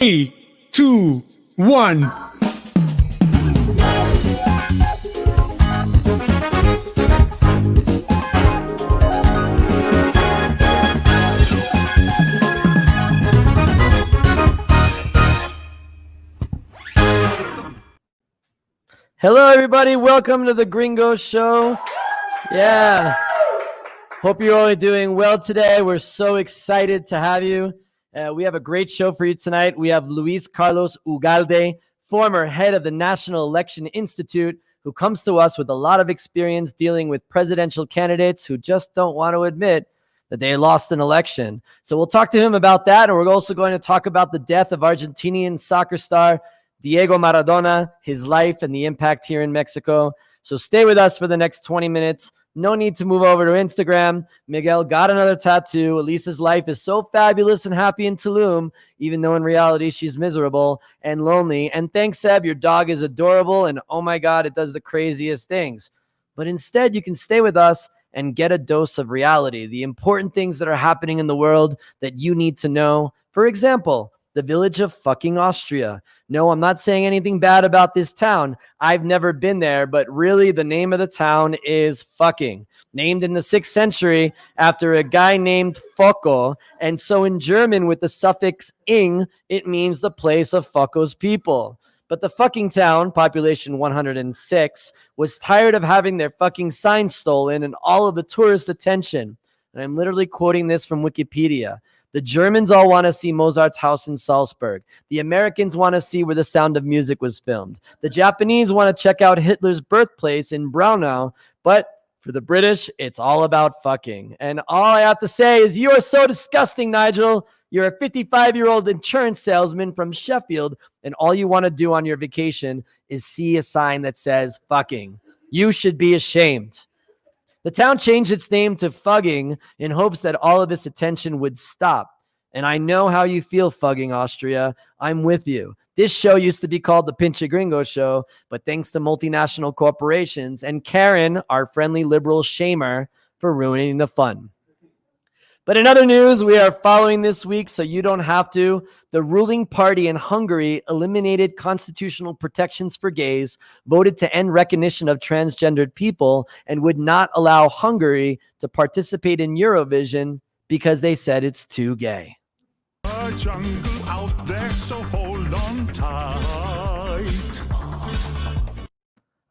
3, 2, 1. Hello, everybody. Welcome to the Gringo Show. Yeah. Hope you're all doing well today. We're so excited to have you. We have a great show for you tonight. We have Luis Carlos Ugalde, former head of the National Election Institute, who comes to us with a lot of experience dealing with presidential candidates who just don't want to admit that they lost an election. So we'll talk to him about that, and we're also going to talk about the death of Argentinian soccer star Diego Maradona, his life, and the impact here in Mexico. So stay with us for the next 20 minutes. No need to move over to Instagram. Miguel got another tattoo. Elisa's life is so fabulous and happy in Tulum, even though in reality she's miserable and lonely. And thanks, Seb, your dog is adorable, and oh my God, it does the craziest things. But instead, you can stay with us and get a dose of reality, the important things that are happening in the world that you need to know. For example, the village of fucking Austria. No, I'm not saying anything bad about this town. I've never been there, but really the name of the town is fucking. Named in the 6th century after a guy named Focko. And so in German with the suffix ing, it means the place of Focko's people. But the fucking town, population 106, was tired of having their fucking sign stolen and all of the tourist attention. And I'm literally quoting this from Wikipedia. The Germans all want to see Mozart's house in Salzburg. The Americans want to see where The Sound of Music was filmed. The Japanese want to check out Hitler's birthplace in Braunau. But for the British, it's all about fucking. And all I have to say is you are so disgusting, Nigel. You're a 55-year-old insurance salesman from Sheffield, and all you want to do on your vacation is see a sign that says fucking. You should be ashamed. The town changed its name to Fugging in hopes that all of this attention would stop. And I know how you feel, Fugging Austria. I'm with you. This show used to be called the Pinche Gringo Show, but thanks to multinational corporations and Karen, our friendly liberal shamer, for ruining the fun. But in other news, we are following this week, so you don't have to. The ruling party in Hungary eliminated constitutional protections for gays, voted to end recognition of transgendered people, and would not allow Hungary to participate in Eurovision because they said it's too gay. A jungle out there, so hold on tight.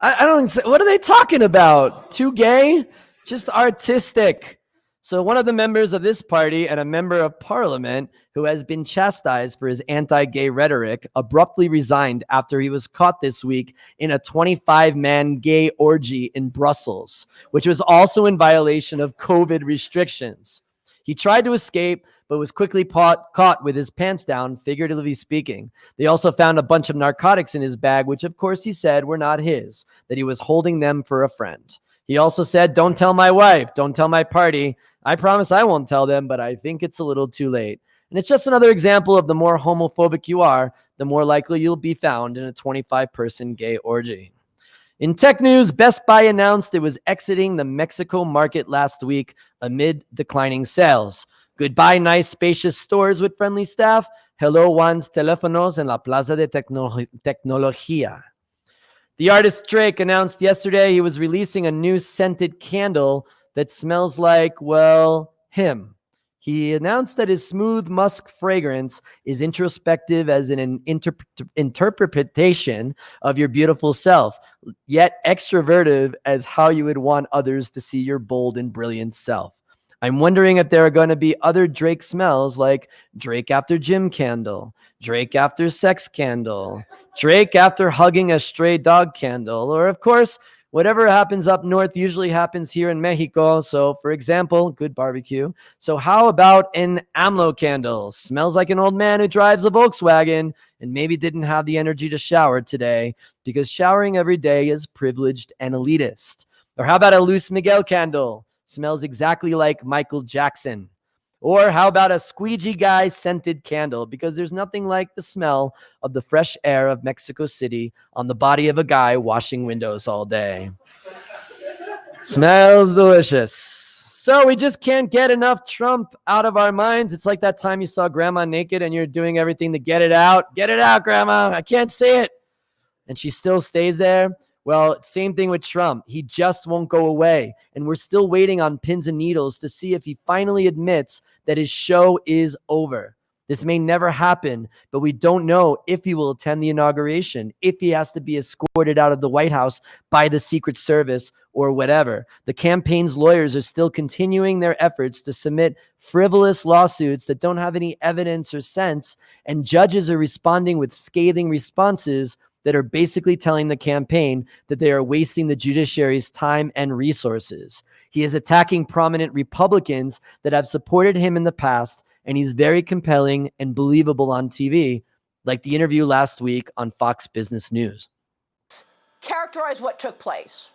I don't. What are they talking about? Too gay? Just artistic. So one of the members of this party and a member of parliament who has been chastised for his anti-gay rhetoric abruptly resigned after he was caught this week in a 25-man gay orgy in Brussels, which was also in violation of COVID restrictions. He tried to escape, but was quickly caught with his pants down, figuratively speaking. They also found a bunch of narcotics in his bag, which of course he said were not his, that he was holding them for a friend. He also said, "Don't tell my wife, don't tell my party. I promise I won't tell them, but I think it's a little too late." And it's just another example of the more homophobic you are, the more likely you'll be found in a 25-person gay orgy. In tech news, Best Buy announced it was exiting the Mexico market last week amid declining sales. Goodbye, nice, spacious stores with friendly staff. Hello, Juan's Teléfonos en la Plaza de Tecnología. The artist Drake announced yesterday he was releasing a new scented candle that smells like, well, him. He announced that his smooth musk fragrance is introspective as an interpretation of your beautiful self, yet extroverted as how you would want others to see your bold and brilliant self. I'm wondering if there are going to be other Drake smells like Drake after gym candle, Drake after sex candle, Drake after hugging a stray dog candle, or of course, whatever happens up north usually happens here in Mexico. So, for example, good barbecue. So how about an AMLO candle? Smells like an old man who drives a Volkswagen and maybe didn't have the energy to shower today because showering every day is privileged and elitist. Or how about a Luis Miguel candle? Smells exactly like Michael Jackson. Or how about a squeegee guy scented candle? Because there's nothing like the smell of the fresh air of Mexico City on the body of a guy washing windows all day. Smells delicious. So we just can't get enough Trump out of our minds. It's like that time you saw grandma naked and you're doing everything to get it out. Get it out, grandma. I can't see it. And she still stays there. Well, same thing with Trump. He just won't go away. And we're still waiting on pins and needles to see if he finally admits that his show is over. This may never happen, but we don't know if he will attend the inauguration, if he has to be escorted out of the White House by the Secret Service or whatever. The campaign's lawyers are still continuing their efforts to submit frivolous lawsuits that don't have any evidence or sense, and judges are responding with scathing responses that are basically telling the campaign that they are wasting the judiciary's time and resources. He is attacking prominent Republicans that have supported him in the past, and he's very compelling and believable on TV, like the interview last week on Fox Business News. Characterize what took place.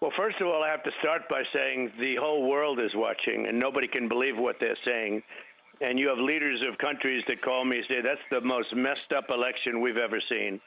Well, first of all, I have to start by saying the whole world is watching, and nobody can believe what they're saying. And you have leaders of countries that call me and say, that's the most messed up election we've ever seen.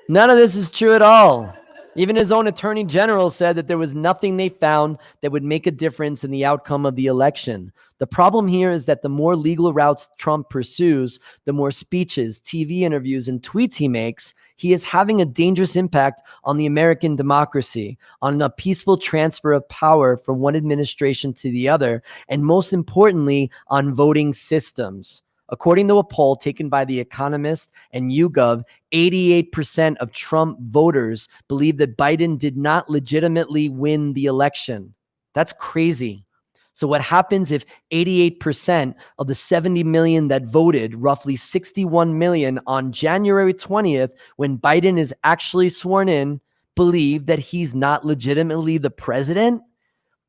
None of this is true at all. Even his own attorney general said that there was nothing they found that would make a difference in the outcome of the election. The problem here is that the more legal routes Trump pursues, the more speeches, TV interviews, and tweets he makes, he is having a dangerous impact on the American democracy, on a peaceful transfer of power from one administration to the other, and most importantly, on voting systems. According to a poll taken by The Economist and YouGov, 88% of Trump voters believe that Biden did not legitimately win the election. That's crazy. So what happens if 88% of the 70 million that voted, roughly 61 million on January 20th, when Biden is actually sworn in, believe that he's not legitimately the president?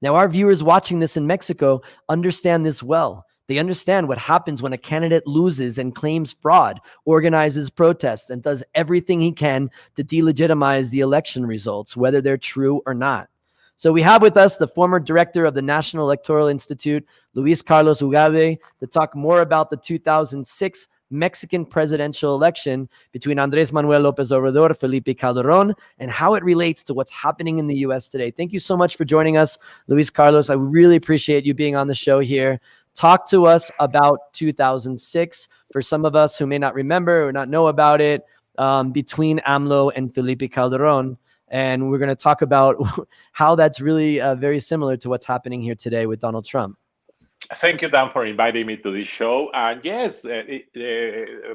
Now, our viewers watching this in Mexico understand this well. They understand what happens when a candidate loses and claims fraud, organizes protests, and does everything he can to delegitimize the election results, whether they're true or not. So we have with us the former director of the National Electoral Institute, Luis Carlos Ugalde, to talk more about the 2006 Mexican presidential election between Andrés Manuel López Obrador, Felipe Calderón, and how it relates to what's happening in the U.S. today. Thank you so much for joining us, Luis Carlos. I really appreciate you being on the show here. Talk to us about 2006. For some of us who may not remember or not know about it, between AMLO and Felipe Calderón. And we're going to talk about how that's really very similar to what's happening here today with Donald Trump. Thank you, Dan, for inviting me to this show. And yes,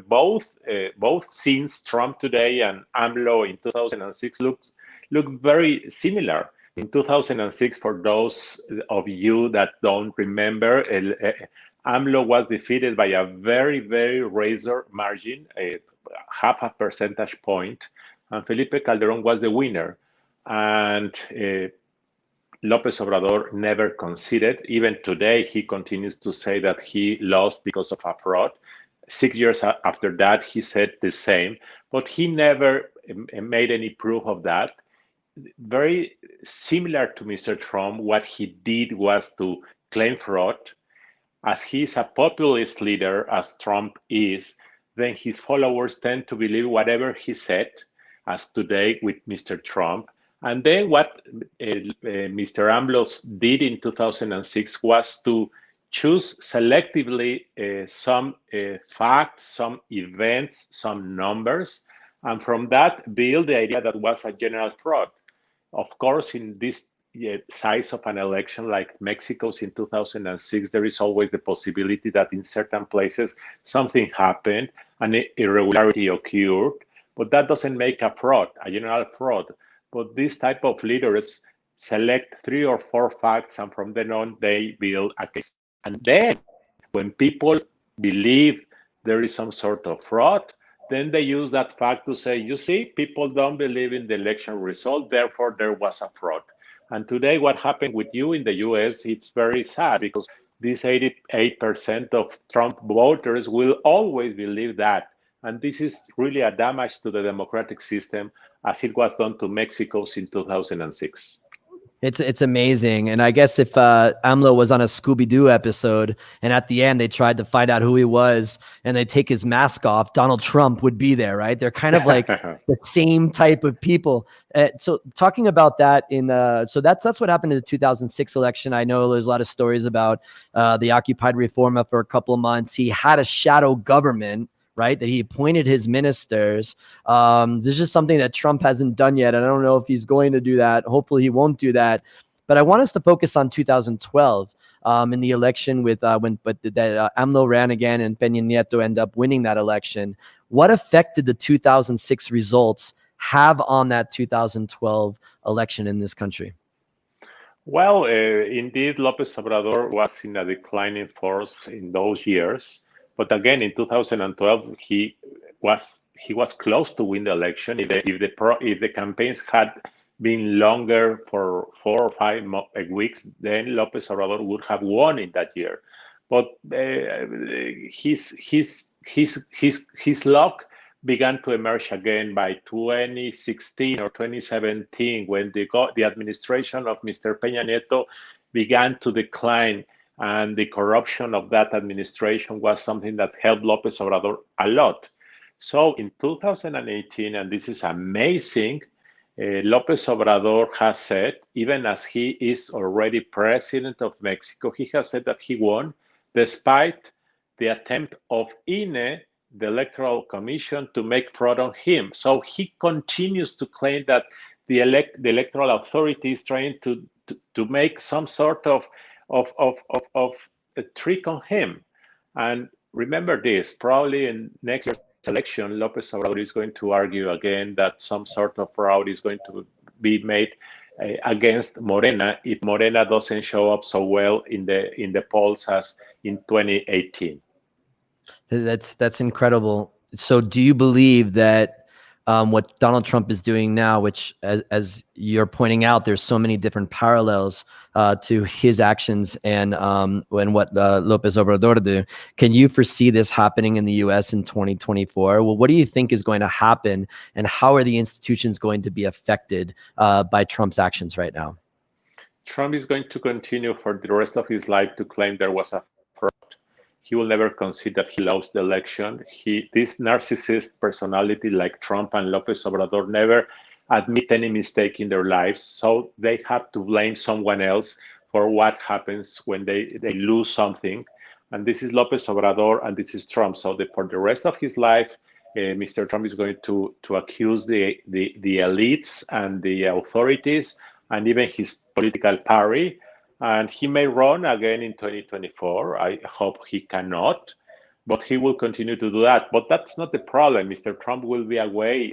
both scenes, Trump today and AMLO in 2006, look very similar. In 2006, for those of you that don't remember, AMLO was defeated by a very, very razor margin, half a percentage point, and Felipe Calderón was the winner. And López Obrador never conceded. Even today, he continues to say that he lost because of a fraud. 6 years after that, he said the same, but he never made any proof of that. Very similar to Mr. Trump, what he did was to claim fraud. As he's a populist leader, as Trump is, then his followers tend to believe whatever he said, as today with Mr. Trump. And then what Mr. AMLO did in 2006 was to choose selectively some facts, some events, some numbers, and from that build the idea that was a general fraud. Of course, in this size of an election like Mexico's in 2006, there is always the possibility that in certain places something happened, an irregularity occurred, but that doesn't make a fraud, a general fraud. But this type of leaders select 3 or 4 facts, and from then on, they build a case. And then when people believe there is some sort of fraud, then they use that fact to say, you see, people don't believe in the election result, therefore there was a fraud. And today what happened with you in the US, it's very sad because these 88% of Trump voters will always believe that. And this is really a damage to the democratic system as it was done to Mexico's in 2006. It's amazing. And I guess if AMLO was on a Scooby-Doo episode and at the end they tried to find out who he was and they take his mask off, Donald Trump would be there, right? They're kind of like the same type of people. So talking about that so that's what happened in the 2006 election. I know there's a lot of stories about the Occupy Reforma for a couple of months. He had a shadow government, right? That he appointed his ministers. This is just something that Trump hasn't done yet. And I don't know if he's going to do that. Hopefully he won't do that. But I want us to focus on 2012 in the election with AMLO ran again and Peña Nieto ended up winning that election. What effect did the 2006 results have on that 2012 election in this country? Well, indeed, López Obrador was in a declining force in those years. But again, in 2012, he was close to win the election. If the campaigns had been longer for 4 or 5 weeks, then López Obrador would have won in that year. But his luck began to emerge again by 2016 or 2017, when the administration of Mr. Peña Nieto began to decline. And the corruption of that administration was something that helped López Obrador a lot. So in 2018, and this is amazing, López Obrador has said, even as he is already president of Mexico, he has said that he won despite the attempt of INE, the Electoral Commission, to make fraud on him. So he continues to claim that the electoral authority is trying to make some sort of a trick on him. And remember this, probably in next year's election, López Obrador is going to argue again that some sort of fraud is going to be made against Morena if Morena doesn't show up so well in the polls as in 2018. That's incredible. So do you believe that what Donald Trump is doing now, which as you're pointing out, there's so many different parallels to his actions and what López Obrador do. Can you foresee this happening in the U.S. in 2024? Well, what do you think is going to happen, and how are the institutions going to be affected by Trump's actions right now? Trump is going to continue for the rest of his life to claim there was a fraud. He will never concede that he lost the election. This narcissist personality like Trump and López Obrador never admit any mistake in their lives. So they have to blame someone else for what happens when they lose something. And this is López Obrador and this is Trump. So for the rest of his life, Mr. Trump is going to accuse the elites and the authorities and even his political party. And he may run again in 2024. I hope he cannot, but he will continue to do that. But that's not the problem. Mr. Trump will be away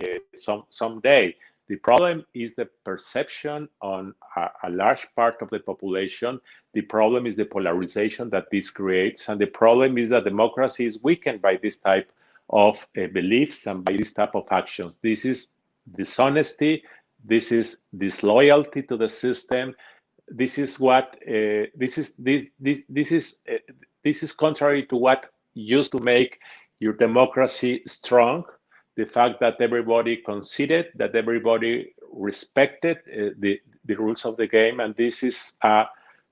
someday. The problem is the perception on a large part of the population. The problem is the polarization that this creates. And the problem is that democracy is weakened by this type of beliefs and by this type of actions. This is dishonesty. This is disloyalty to the system. This is contrary to what used to make your democracy strong. The fact that everybody conceded, that everybody respected the rules of the game, and this is a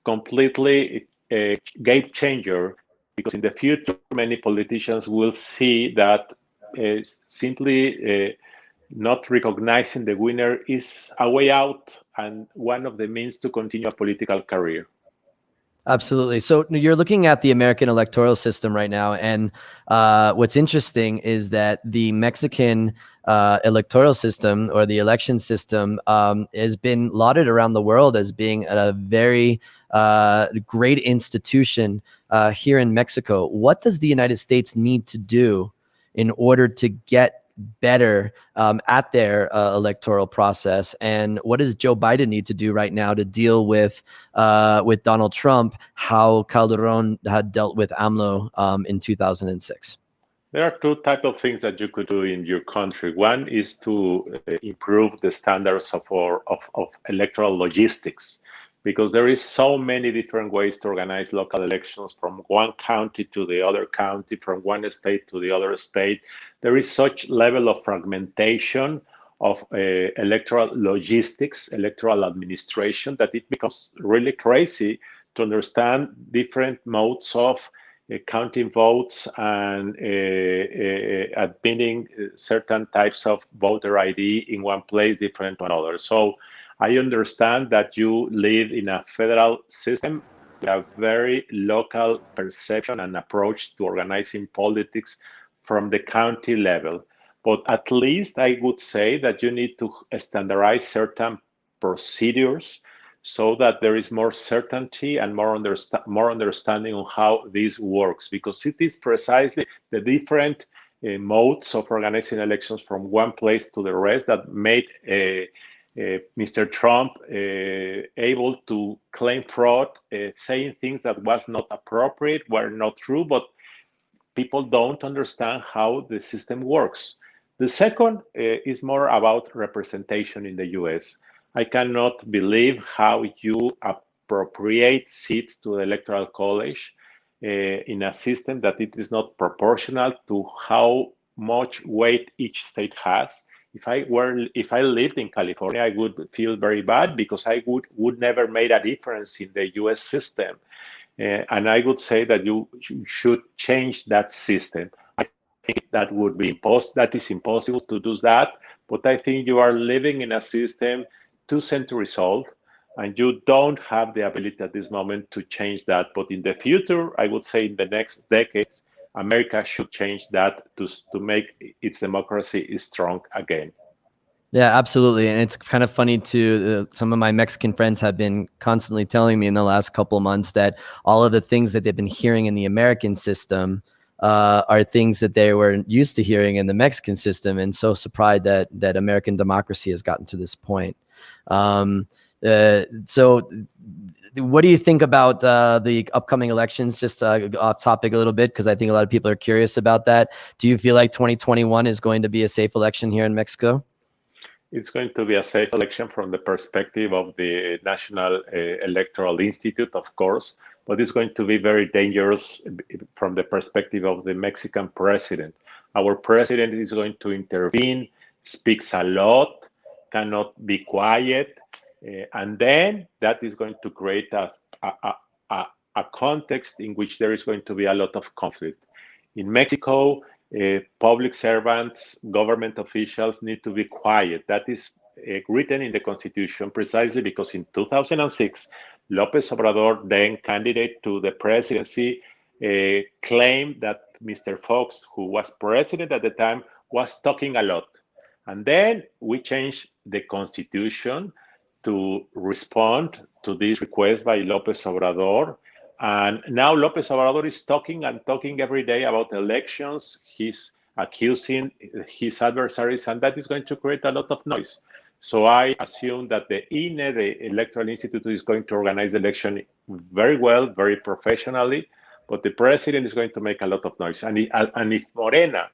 completely game changer, because in the future many politicians will see that simply not recognizing the winner is a way out and one of the means to continue a political career. Absolutely. So you're looking at the American electoral system right now, and what's interesting is that the Mexican electoral system, or the election system, has been lauded around the world as being a very great institution here in Mexico. What does the United States need to do in order to get better at their electoral process, and what does Joe Biden need to do right now to deal with Donald Trump, how Calderon had dealt with AMLO in 2006? There are two types of things that you could do in your country. One is to improve the standards of electoral logistics, because there is so many different ways to organize local elections, from one county to the other county, from one state to the other state. There is such level of fragmentation of electoral logistics, electoral administration, that it becomes really crazy to understand different modes of counting votes and admitting certain types of voter ID in one place different to another. So I understand that you live in a federal system with a very local perception and approach to organizing politics from the county level. But at least I would say that you need to standardize certain procedures so that there is more certainty and more understanding on how this works, because it is precisely the different modes of organizing elections from one place to the rest that made Mr. Trump able to claim fraud, saying things that was not appropriate, were not true, but people don't understand how the system works. The second is more about representation in the US. I cannot believe how you appropriate seats to the Electoral College in a system that it is not proportional to how much weight each state has. If I lived in California, I would feel very bad because I would never made a difference in the US system. And I would say that you should change that system. I think that would be that is impossible to do that, but I think you are living in a system 2 centuries old, and you don't have the ability at this moment to change that. But in the future, I would say in the next decades, America should change that to make its democracy strong again. Yeah, absolutely. And it's kind of funny too. Some of my Mexican friends have been constantly telling me in the last couple of months that all of the things that they've been hearing in the American system are things that they were used to hearing in the Mexican system, and so surprised that American democracy has gotten to this point. So what do you think about the upcoming elections? Just off topic a little bit, because I think a lot of people are curious about that. Do you feel like 2021 is going to be a safe election here in Mexico? It's going to be a safe election from the perspective of the National Electoral Institute, of course, but it's going to be very dangerous from the perspective of the Mexican president. Our president is going to intervene, speaks a lot, cannot be quiet, and then that is going to create a context in which there is going to be a lot of conflict. In Mexico, public servants, government officials need to be quiet. That is written in the Constitution precisely because in 2006, López Obrador, then candidate to the presidency, claimed that Mr. Fox, who was president at the time, was talking a lot. And then we changed the Constitution to respond to this request by López Obrador. And now López Obrador is talking and talking every day about elections. He's accusing his adversaries, and that is going to create a lot of noise. So I assume that the INE, the Electoral Institute, is going to organize the election very well, very professionally, but the president is going to make a lot of noise. And if Morena,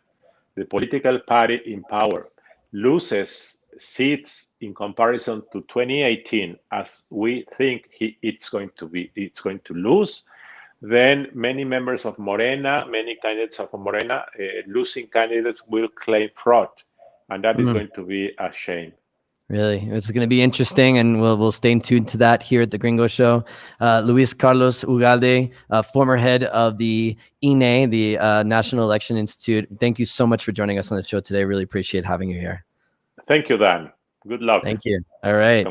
the political party in power, loses seats in comparison to 2018, as we think it's going to lose, then many members of Morena, many candidates of Morena, losing candidates will claim fraud, and that is going to be a shame. Really, it's going to be interesting, and we'll stay tuned to that here at the Gringo Show. Luis Carlos Ugalde, former head of the INE, the National Election Institute. Thank you so much for joining us on the show today. Really appreciate having you here. Thank you, Dan. Good luck. Thank you. All right.